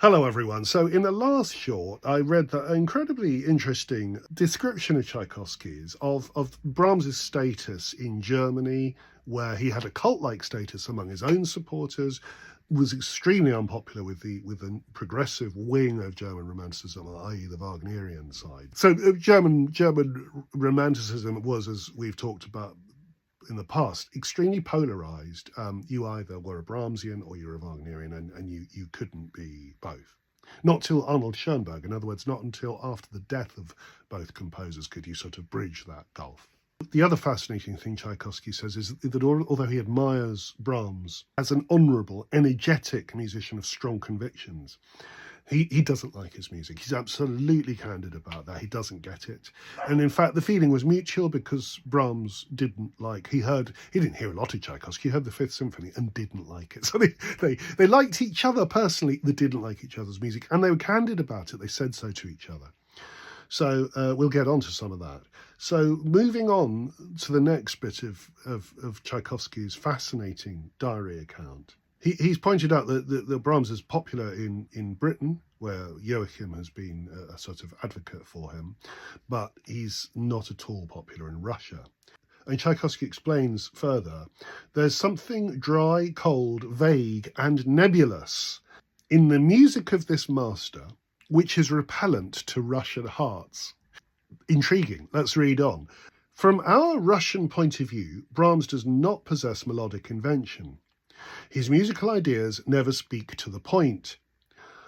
Hello everyone. So in the last short, I read that incredibly interesting description of Tchaikovsky's of Brahms's status in Germany, where he had a cult-like status among his own supporters, was extremely unpopular with the progressive wing of German Romanticism, i.e. the Wagnerian side. So German Romanticism was, as we've talked about in the past, extremely polarized. You either were a Brahmsian or you were a Wagnerian, and you couldn't be both. Not till Arnold Schoenberg, in other words, not until after the death of both composers could you sort of bridge that gulf. The other fascinating thing Tchaikovsky says is that although he admires Brahms as an honourable, energetic musician of strong convictions, he doesn't like his music. He's absolutely candid about that. He doesn't get it. And in fact, the feeling was mutual because Brahms didn't like, he didn't hear a lot of Tchaikovsky, he heard the Fifth Symphony and didn't like it. So they liked each other personally, they didn't like each other's music, and they were candid about it. They said so to each other. So we'll get on to some of that. So moving on to the next bit of Tchaikovsky's fascinating diary account. He's pointed out that Brahms is popular in Britain, where Joachim has been a sort of advocate for him, but he's not at all popular in Russia. And Tchaikovsky explains further, there's something dry, cold, vague, and nebulous in the music of this master, which is repellent to Russian hearts. Intriguing. Let's read on. From our Russian point of view, Brahms does not possess melodic invention. His musical ideas never speak to the point.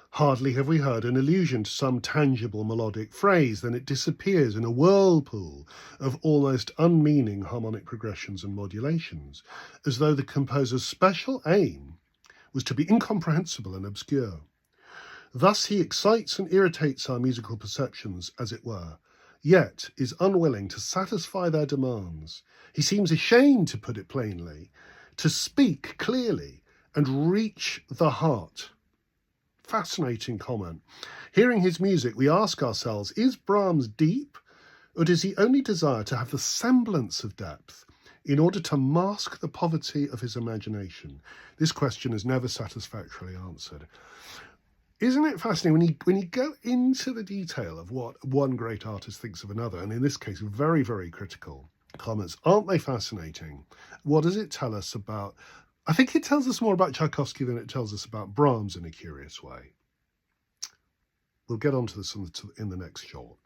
Hardly have we heard an allusion to some tangible melodic phrase than it disappears in a whirlpool of almost unmeaning harmonic progressions and modulations, as though the composer's special aim was to be incomprehensible and obscure. Thus he excites and irritates our musical perceptions, as it were, yet is unwilling to satisfy their demands. He seems ashamed, to put it plainly, to speak clearly and reach the heart. Fascinating comment. Hearing his music, we ask ourselves, is Brahms deep, or does he only desire to have the semblance of depth in order to mask the poverty of his imagination? This question is never satisfactorily answered. Isn't it fascinating when you go into the detail of what one great artist thinks of another, and in this case, very, very critical comments? Aren't they fascinating? What does it tell us about? I think it tells us more about Tchaikovsky than it tells us about Brahms in a curious way. We'll get onto this in the next short.